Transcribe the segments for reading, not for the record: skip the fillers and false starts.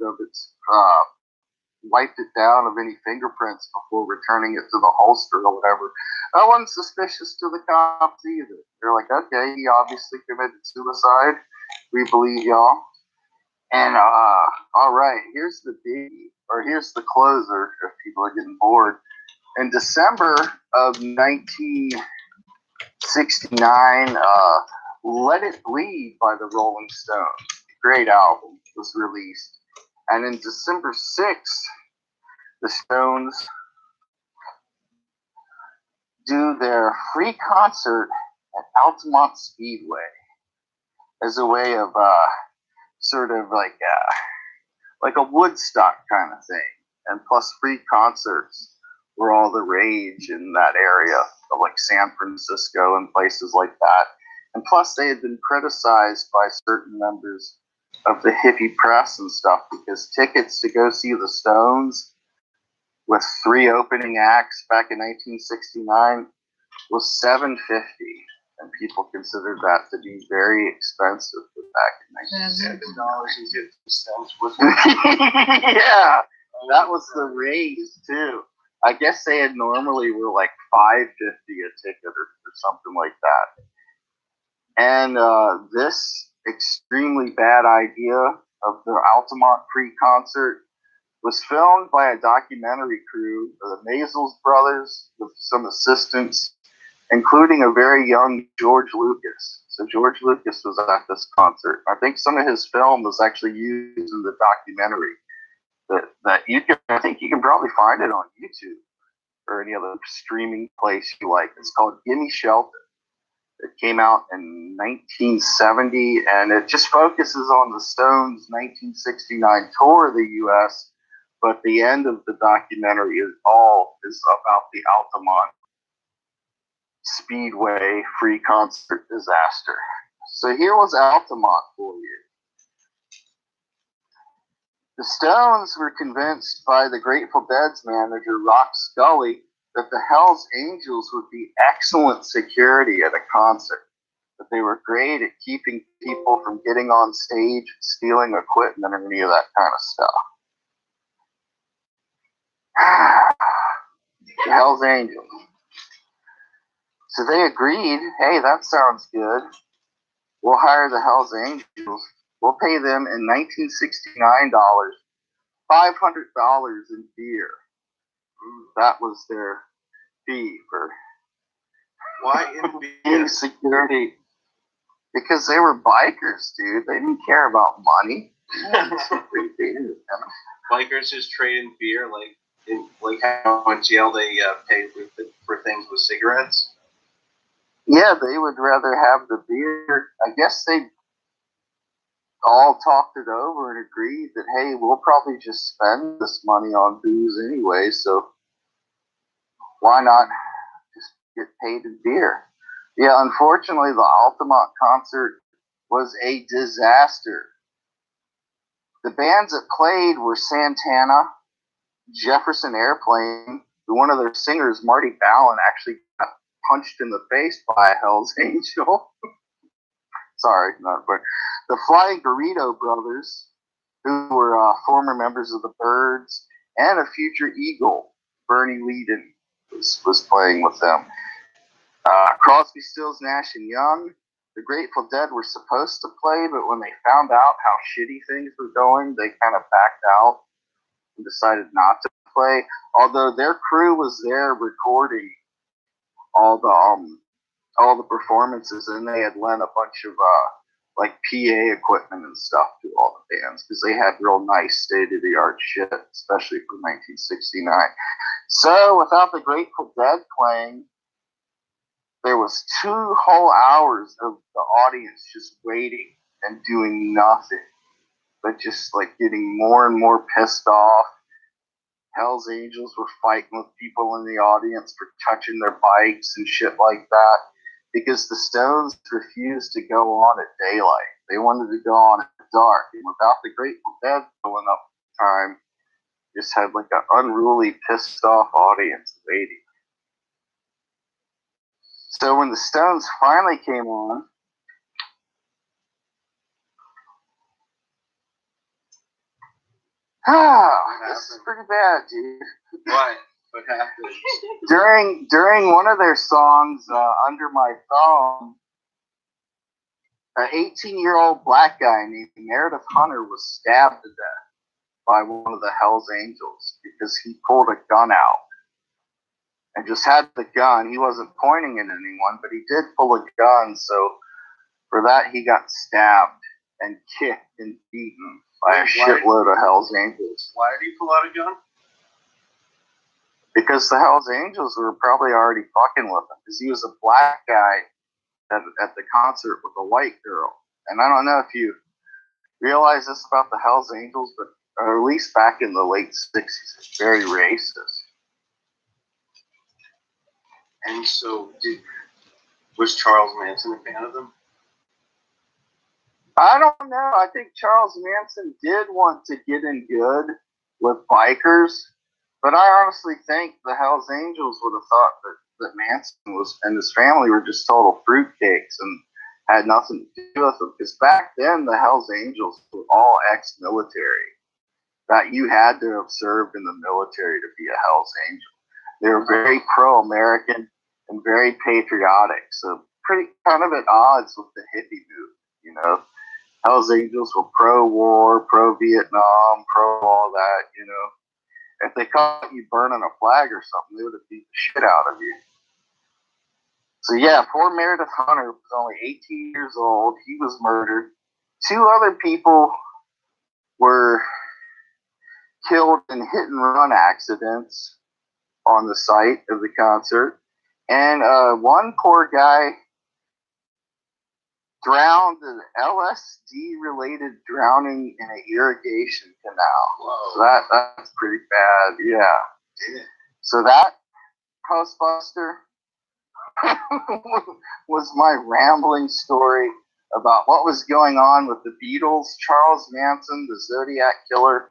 of its, wiped it down of any fingerprints before returning it to the holster or whatever. No one's suspicious to the cops either. They're like, okay, he obviously committed suicide. We believe y'all. And, all right, here's the biggie, or here's the closer if people are getting bored. In December of 1969, Let It Bleed by the Rolling Stones, great album, was released. And in December 6th, the Stones do their free concert at Altamont Speedway as a way of sort of like a Woodstock kind of thing. And plus free concerts were all the rage in that area of like San Francisco and places like that. And plus they had been criticized by certain members of the hippie press and stuff because tickets to go see the Stones with 3 opening acts back in 1969 was $7.50, and people considered that to be very expensive back in 1969. Yeah, that was the raise too. I guess they had normally were like $5.50 a ticket or something like that. And this extremely bad idea of the Altamont free concert was filmed by a documentary crew of the Maysles brothers with some assistants, including a very young George Lucas. So George Lucas was at this concert. I think some of his film was actually used in the documentary. That I think you can probably find it on YouTube or any other streaming place you like. It's called Gimme Shelter. It came out in 1970, and it just focuses on the Stones' 1969 tour of the U.S., but the end of the documentary is about the Altamont Speedway free concert disaster. So here was Altamont for you. The Stones were convinced by the Grateful Dead's manager, Rock Scully, that the Hells Angels would be excellent security at a concert, that they were great at keeping people from getting on stage, stealing equipment, and any of that kind of stuff. The Hells Angels. So they agreed, hey, that sounds good. We'll hire the Hells Angels. We'll pay them in 1969 dollars, $500 in beer. That was their fee for being security. Because they were bikers, dude. They didn't care about money. Bikers just trading beer, like how in jail they pay for things with cigarettes. Yeah, they would rather have the beer. I guess they all talked it over and agreed that, hey, we'll probably just spend this money on booze anyway, so why not just get paid in beer? Yeah, unfortunately, the Altamont concert was a disaster. The bands that played were Santana, Jefferson Airplane. One of their singers, Marty Ballin, actually got punched in the face by a Hells Angel. Sorry, not but the Flying Burrito Brothers, who were former members of the Byrds, and a future Eagle, Bernie Leadon, was playing with them. Crosby, Stills, Nash and Young, the Grateful Dead were supposed to play, but when they found out how shitty things were going, they kind of backed out and decided not to play. Although their crew was there recording all the performances, and they had lent a bunch of like PA equipment and stuff to all the bands because they had real nice state-of-the-art shit, especially for 1969. So without the Grateful Dead playing, there was 2 whole hours of the audience just waiting and doing nothing, but just like getting more and more pissed off. Hells Angels were fighting with people in the audience for touching their bikes and shit like that because the Stones refused to go on at daylight. They wanted to go on at dark. And without the Grateful Dead filling up time, just had like an unruly, pissed off audience waiting. So when the Stones finally came on, This is pretty bad, dude. What? What happened? During one of their songs, Under My Thumb, an 18-year-old black guy named Meredith Hunter was stabbed to death by one of the Hells Angels because he pulled a gun out and just had the gun. He wasn't pointing at anyone, but he did pull a gun, so for that he got stabbed and kicked and beaten by a shitload of Hells Angels. Why did he pull out a gun? Because the Hells Angels were probably already fucking with him, because he was a black guy at the concert with a white girl. And I don't know if you realize this about the Hells Angels, but or at least back in the late 60s, it's very racist. And so, was Charles Manson a fan of them? I don't know. I think Charles Manson did want to get in good with bikers, but I honestly think the Hells Angels would have thought that Manson and his family were just total fruitcakes and had nothing to do with them. Because back then, the Hells Angels were all ex-military. That you had to have served in the military to be a Hells Angel. They were very pro-American and very patriotic, so pretty kind of at odds with the hippie movement, you know. Hells Angels were pro-war, pro-Vietnam, pro-all that, you know. If they caught you burning a flag or something, they would have beat the shit out of you. So yeah, poor Meredith Hunter was only 18 years old. He was murdered. 2 other people were killed in hit-and-run accidents on the site of the concert. And one poor guy drowned in LSD-related drowning in an irrigation canal. Whoa. So that's pretty bad, yeah. So that, Ghostbuster, was my rambling story about what was going on with the Beatles, Charles Manson, the Zodiac Killer,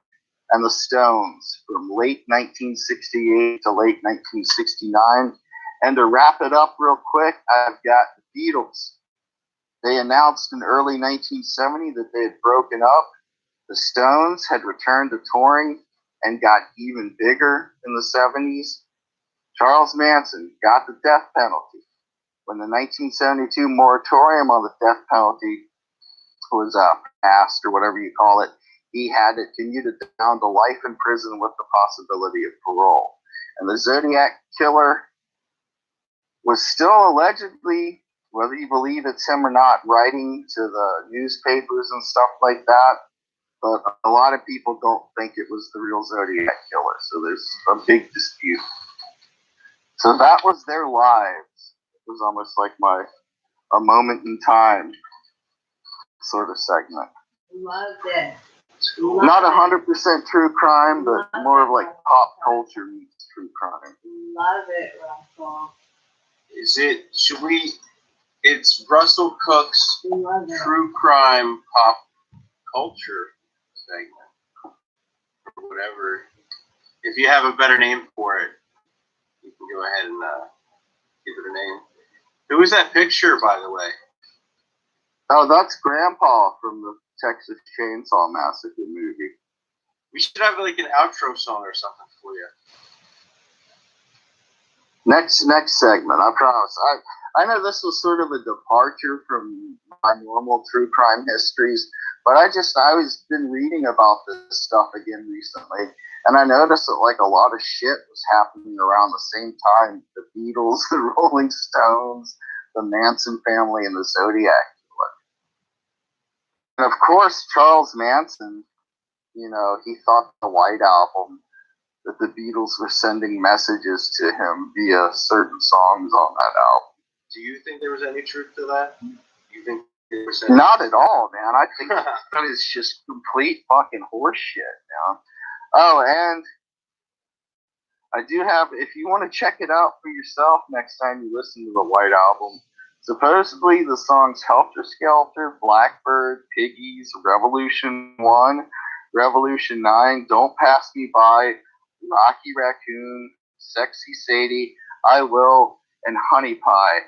and the Stones from late 1968 to late 1969. And to wrap it up real quick, I've got the Beatles. They announced in early 1970 that they had broken up. The Stones had returned to touring and got even bigger in the 70s. Charles Manson got the death penalty. When the 1972 moratorium on the death penalty was passed, or whatever you call it, he had it commuted down to life in prison with the possibility of parole. And the Zodiac Killer was still allegedly, whether you believe it's him or not, writing to the newspapers and stuff like that. But a lot of people don't think it was the real Zodiac Killer. So there's a big dispute. So that was their lives. It was almost like a moment in time sort of segment. Loved it. Not 100% true crime, but more of like pop culture meets true crime. Love it, Russell. It's Russell Cook's true crime pop culture segment. Or whatever. If you have a better name for it, you can go ahead and give it a name. Who is that picture, by the way? Oh, that's Grandpa from the Texas Chainsaw Massacre movie. We should have like an outro song or something for you. Next segment, I promise. I know this was sort of a departure from my normal true crime histories, but I was been reading about this stuff again recently, and I noticed that like a lot of shit was happening around the same time. The Beatles, the Rolling Stones, the Manson family, and the Zodiac Killer. And of course, Charles Manson, you know, he thought the White Album, that the Beatles were sending messages to him via certain songs on that album. Do you think there was any truth to that? You think they were sending? Not at all, man. I think that is just complete fucking horseshit, man. Oh, and I do have, if you want to check it out for yourself next time you listen to the White Album, supposedly the songs Helter Skelter, Blackbird, Piggies, Revolution 1, Revolution 9, Don't Pass Me By, Rocky Raccoon, Sexy Sadie, I Will, and Honey Pie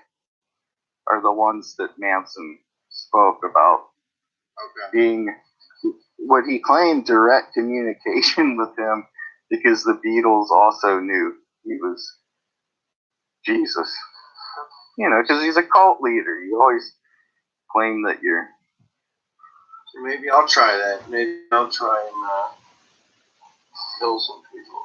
are the ones that Manson spoke about being what he claimed, direct communication with him because the Beatles also knew he was Jesus. You know, because he's a cult leader. You always claim that you're... So maybe I'll try that. Maybe I'll try and kill some people.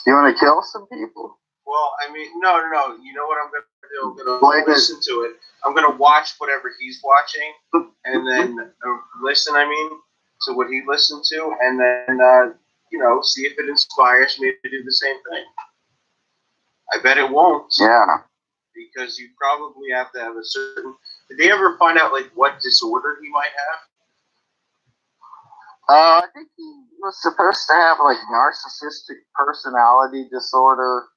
You want to kill some people? Well, I mean, no. You know what I'm going to do? I'm going to listen to it. I'm going to watch whatever he's watching, and then listen, to what he listened to, and then, see if it inspires me to do the same thing. I bet it won't. Yeah. Because you probably have to have a certain... Did they ever find out, like, what disorder he might have? I think he was supposed to have, like, narcissistic personality disorder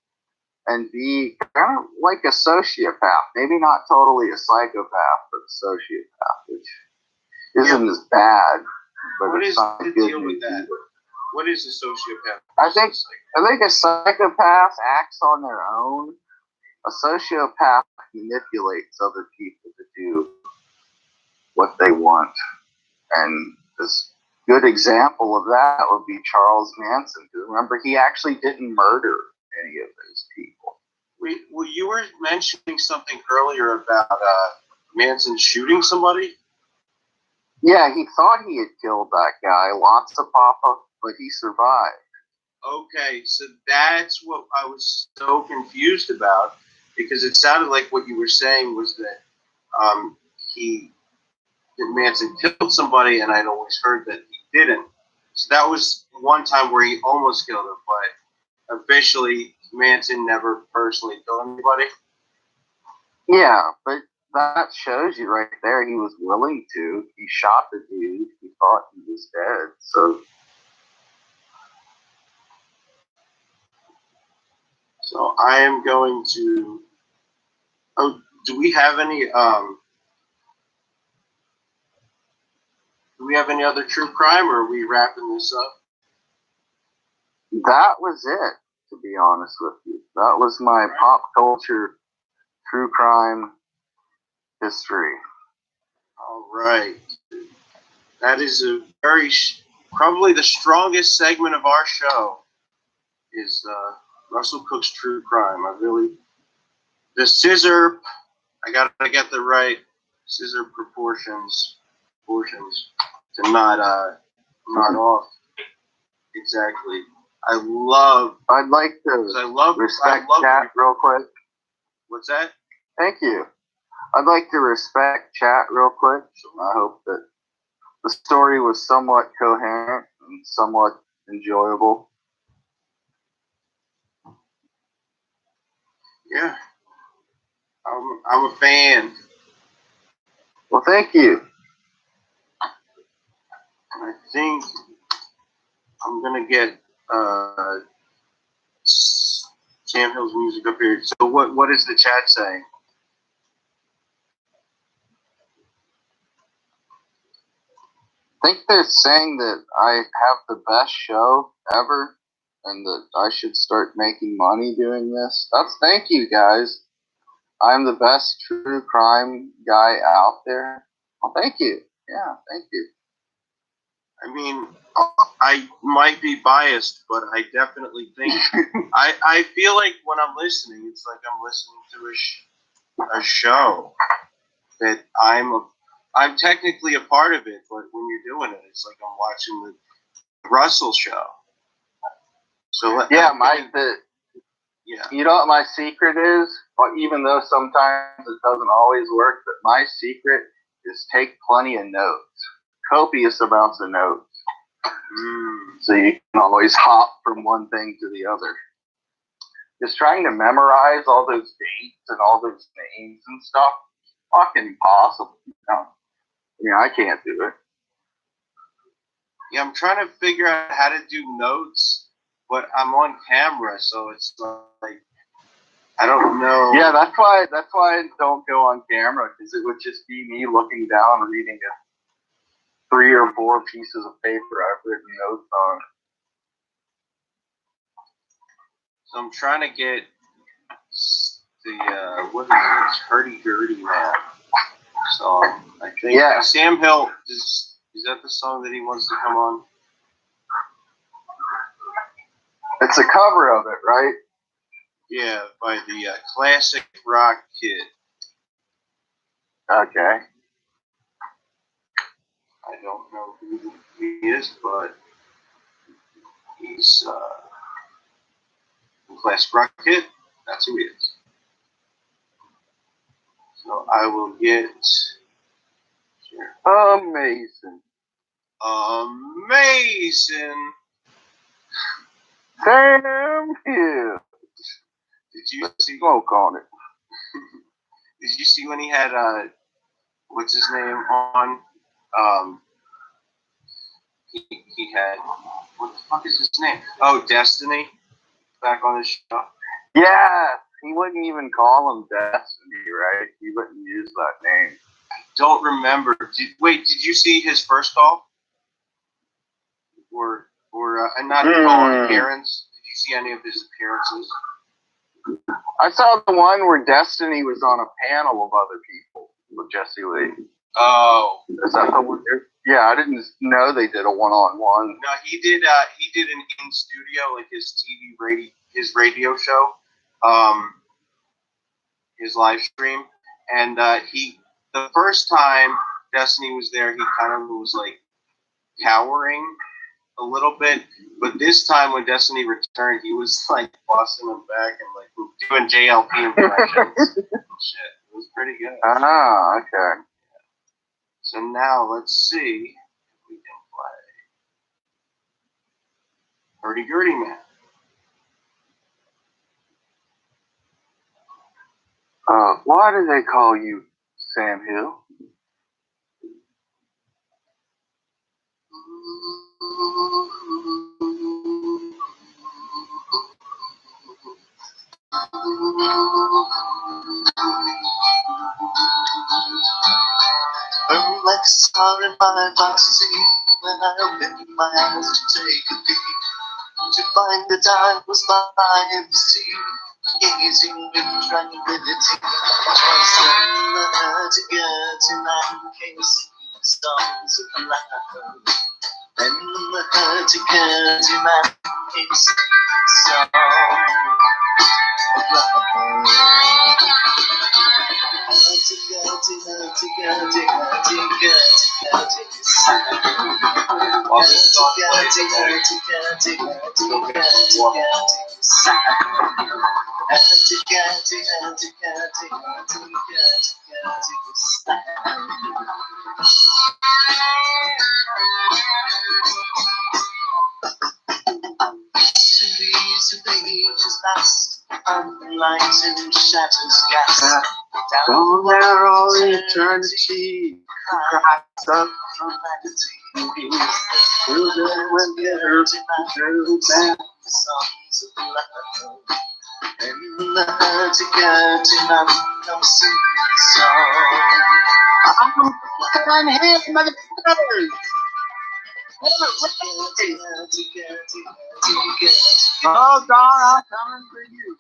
and be kind of like a sociopath. Maybe not totally a psychopath, but a sociopath, which isn't as bad. But what is not the good deal with that? either. What is a sociopath? I think a psychopath acts on their own. A sociopath manipulates other people to do what they want. And this good example of that would be Charles Manson. Remember, he actually didn't murder any of those people. Well, you were mentioning something earlier about Manson shooting somebody? Yeah, he thought he had killed that guy, lots of papa, but he survived. Okay, so that's what I was so confused about, because it sounded like what you were saying was that Manson killed somebody, and I'd always heard that he didn't. So that was one time where he almost killed him, but officially Manson never personally killed anybody. Yeah, but that shows you right there he was willing to. He shot the dude. He thought he was dead. So I am going to... Oh, do we have any other true crime, or are we wrapping this up? That was it, to be honest with you. That was my pop culture true crime history. All right. That is a probably the strongest segment of our show is Russell Cook's true crime. The scissor, I got to get the right scissor proportions to not off exactly. I'd like to respect chat real quick. What's that? Thank you. I'd like to respect chat real quick. I hope that the story was somewhat coherent and somewhat enjoyable. Yeah. I'm a fan. Well, thank you. I think I'm going to get Sam Hill's music up here. So what is the chat saying? I think they're saying that I have the best show ever and that I should start making money doing this. Thank you, guys. I'm the best true crime guy out there. Well, thank you. Yeah, thank you. I mean, I might be biased, but I definitely think I feel like when I'm listening, it's like I'm listening to a show that I'm technically a part of it, but when you're doing it, it's like I'm watching the Russell show. So yeah, yeah. You know what my secret is? Well, even though sometimes it doesn't always work, but my secret is take plenty of notes. Copious amounts of notes. So you can always hop from one thing to the other. Just trying to memorize all those dates and all those names and stuff, fucking impossible. I can't do it. Yeah, I'm trying to figure out how to do notes, but I'm on camera, so it's like I don't know. Yeah, that's why I don't go on camera, because it would just be me looking down reading 3 or 4 pieces of paper I've written notes on. So I'm trying to get the what is this hurdy-gurdy man. So I think Sam Hill is Is that the song that he wants to come on? It's a cover of it, right? Yeah, by the Classic Rock Kid. Okay. I don't know who he is, but he's the Classic Rock Kid. That's who he is. So I will get. Amazing. Amazing. Sam Hill. Did you see? Smoke on it. Did you see when he had what's his name on? He had, what the fuck is his name? Oh, Destiny back on his show. Yeah, he wouldn't even call him Destiny, right? He wouldn't use that name. Don't remember. Did you see his first call? Or not call, appearance? Did you see any of his appearances? I saw the one where Destiny was on a panel of other people with Jesse Lee. Oh. Is that the one? Yeah, I didn't know they did a one-on-one. No, he did an in studio, like his his radio show, his live stream, and the first time Destiny was there, he kind of was like cowering a little bit, but this time when Destiny returned, he was like bossing him back and like doing JLP impressions and shit. It was pretty good. Ah, okay. So now let's see if we can play Hurdy Gurdy Man. Why do they call you Sam Hill? I'm like a star in my box when I opened my eyes to take a peek, to find that I was by the sea, gazing with tranquility. Twice in the hurdy-gurdy man came singing songs of love. Then the hurdy-gurdy man came singing songs of love. While this song plays, Series of ages last, light and shadows gas. Down there all eternity, cries up humanity. Children when they're true man. Songs of love. And the hurdy-gurdy man comes singing songs. I'm here, motherfuckers! Oh, God, I'm coming for you.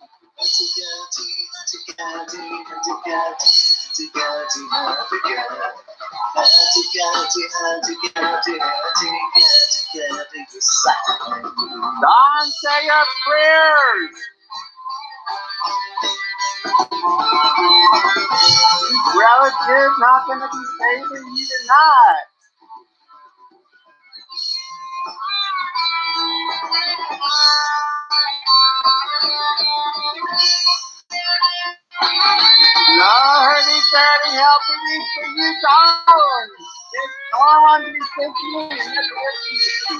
Don, say your prayers. Relatives not going to be saving you tonight. No hurdy-gurdy helping me for you, darling. It's on you, thinking, and that's what you do.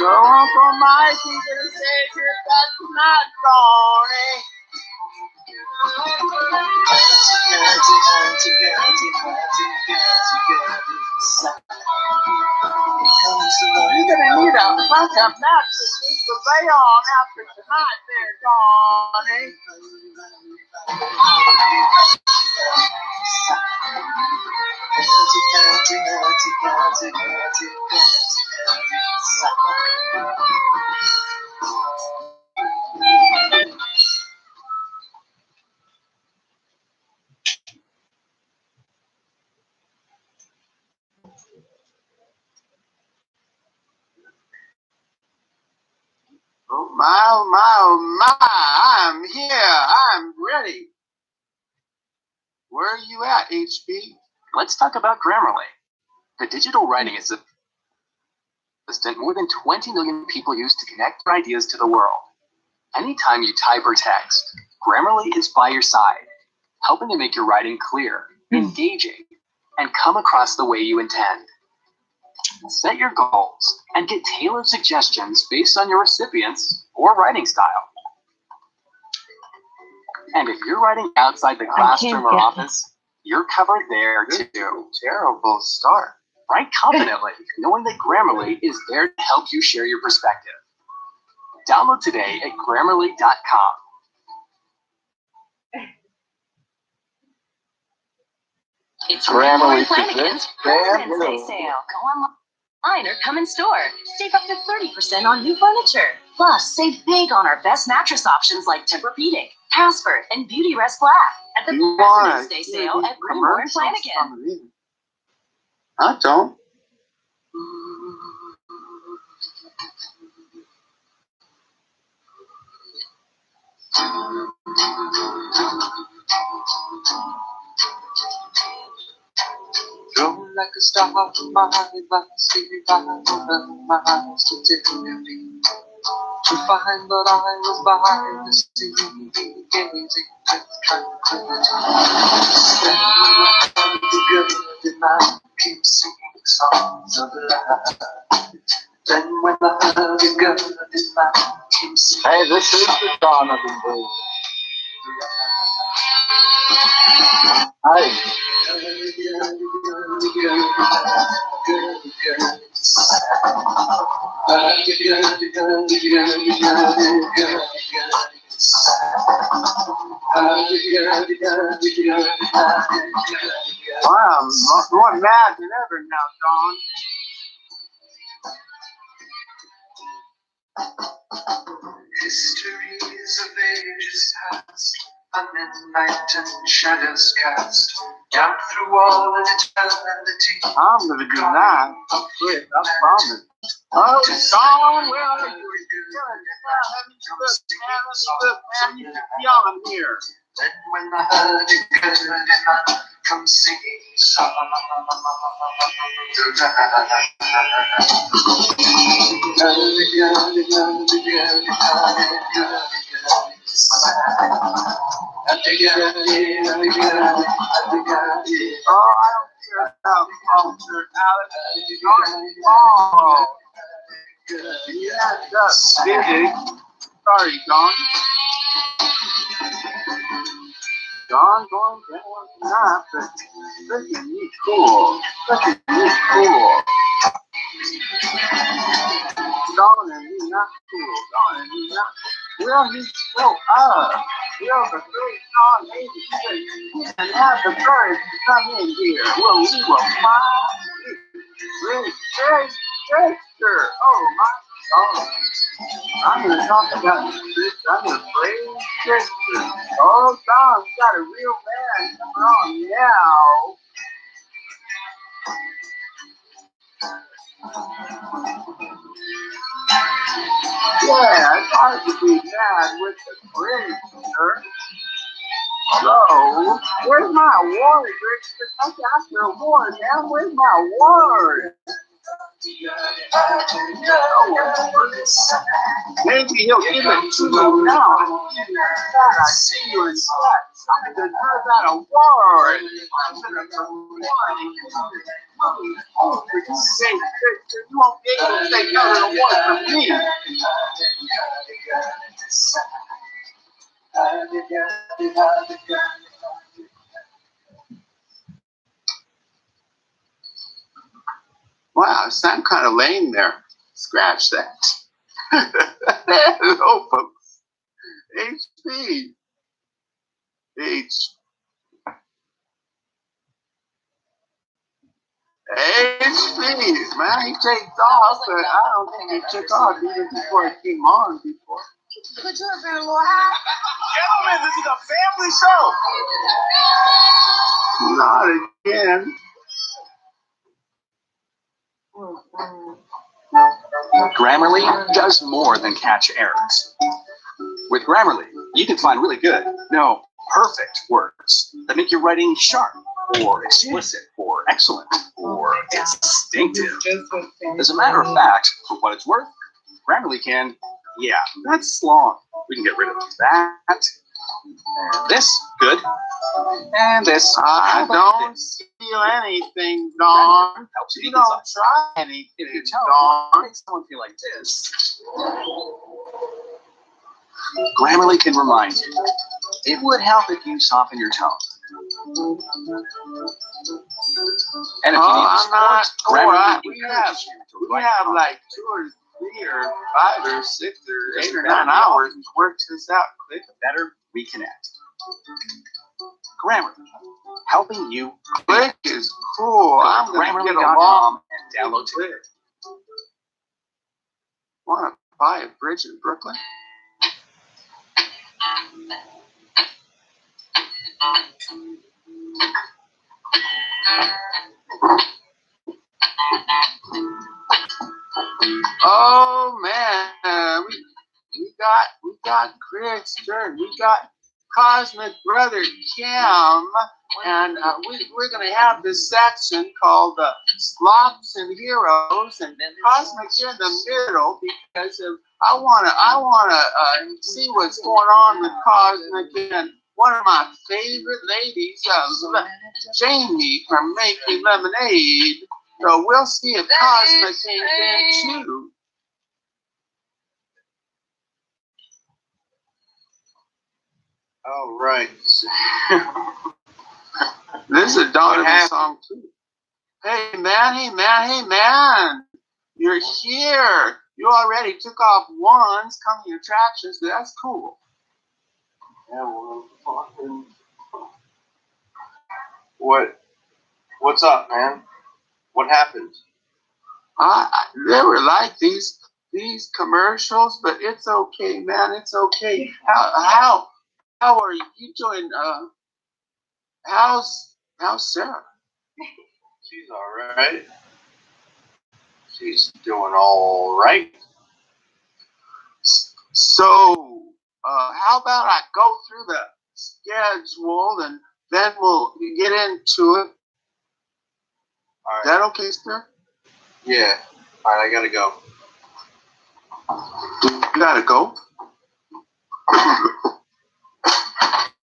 No, Uncle Mike, he's gonna say that's not sorry. You gonna need a backup mattress to lay on after tonight there, Donnie. Oh my, oh my, oh my, I'm here, I'm ready. Where are you at, HB? Let's talk about Grammarly. The digital writing assistant more than 20 million people use to connect their ideas to the world. Anytime you type or text, Grammarly is by your side, helping to make your writing clear, engaging, and come across the way you intend. Set your goals and get tailored suggestions based on your recipients or writing style. And if you're writing outside the classroom or office, you're covered there too. Terrible start. Write confidently, knowing that Grammarly is there to help you share your perspective. Download today at Grammarly.com. It's Grammarly Flanagan's President's Day sale. Go online or come in store. Save up to 30% on new furniture. Plus, save big on our best mattress options like Tempur-Pedic, Casper, and Beauty Rest Black at the President's Day sale at Brewmore and Flanagan. I don't. Throw like a star from my advice, my eyes to Tiffany. To find that I was by the sea, gazing with tranquility. Then when the good and I keep singing songs of love. Then when the good and I keep singing. Hey, this is the dawn of the day. Hi. Wow, I'm more mad than ever now, Dawn. Histories of ages past, a midnight and shadows cast down through all eternity. I'm gonna do that. Quick, I promise. Oh, Dawn, where are you? Man, you should be on here. Then when the hurdy-gurdy come singing song, Oh, I don't care about culture, Alex. Oh, yeah, that's busy. Sorry, Dawn. Dawn going down tonight, but look at me cool. Look at me cool. Dawn and me not cool. Dawn and me not cool. Well, he's still up. Well, the three Dawn maybe and have the courage to come in here. Well, we will find really Shakespeare. Oh, my God. I'm going to talk about this. I'm going to praise Shakespeare. Oh, Don's got a real man coming on now. Yeah, it's hard to be mad with the prisoner. So, where's my award, Richard? I'm after a award, man. Where's my award? Maybe he'll give it to you now. I see you in class. I'm going to deserve that award. I'm going to award. Oh, for you say, you won't be able to take another award from me. Wow, it sounded kind of lame there. Scratch that. Hello, folks. HP. HP, man, he takes off, but I don't think he took off even before it came on before. Put you up there a little high. Gentlemen, this is a family show. Not again. Grammarly does more than catch errors. With Grammarly, you can find really good, no, perfect words that make your writing sharp, or explicit, or excellent, or distinctive. As a matter of fact, for what it's worth, Grammarly can, yeah, that's long. We can get rid of that, and this, good, and this. I don't feel anything, Dawn. Helps you You get this don't up. try anything, If you tell Dawn. make someone feel like this, Grammarly can remind you. It would help if you soften your tone. And if you need I'm not. support, Grammarly We encourages you to We write have promptly. like 2 or 3 or 5 or 6 or 8 or 9 hours to work this out. Click. Better reconnect. Grammarly, helping you Click is cool. I'm gonna get along. Grammarly.com and download today. Want to buy a bridge in Brooklyn? Oh man, we got Chris Stern, we got Cosmic Brother Cam, and we're gonna have this section called Slops and Heroes, and Cosmic's in the middle because I wanna see what's going on with Cosmic and one of my favorite ladies, Jamie from Making Lemonade. So we'll see if Cosmic ain't there too. All right. This is a Donovan song too. Hey man, you're here. You already took off ones, coming attractions. That's cool. Yeah, well, fucking. What's up, man? What happened? They were like these commercials, but it's okay, man. It's okay. How are you doing? How's Sarah? She's all right. She's doing all right. So, how about I go through the schedule and then we'll get into it. All Is right. that okay, sir? Yeah. All right, I gotta go. You gotta go.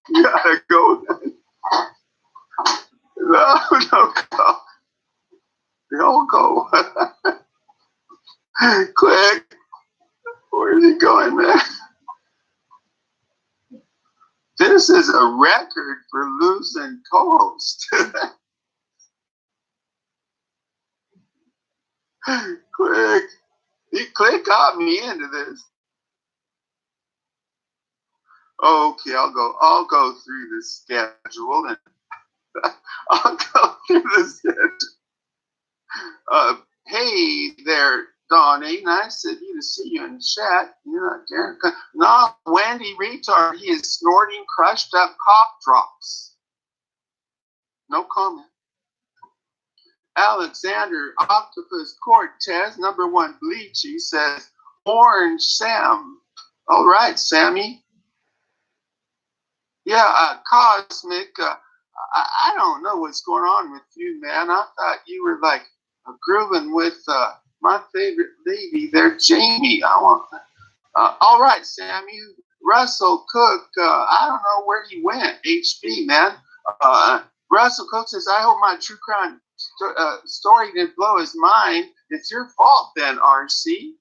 You gotta go. No, go. Don't go. Quick. Where's he going, man? This is a record for losing co-host. Quick. Click got me into this. Okay, I'll go through the schedule and I'll go through the schedule. Hey there, Donnie. Nice of you to see you in the chat. You're not there. No, Wendy retard. He is snorting crushed up cough drops. No comment. Alexander Octopus Cortez, #1 Bleachy, says Orange Sam. All right, Sammy. Yeah, Cosmic. I don't know what's going on with you, man. I thought you were like grooving with my favorite lady there, Jamie. All right, Sammy. Russell Cook. I don't know where he went. HB, man. Russell Cook says, I hope my true crime story didn't blow his mind. It's your fault then, RC.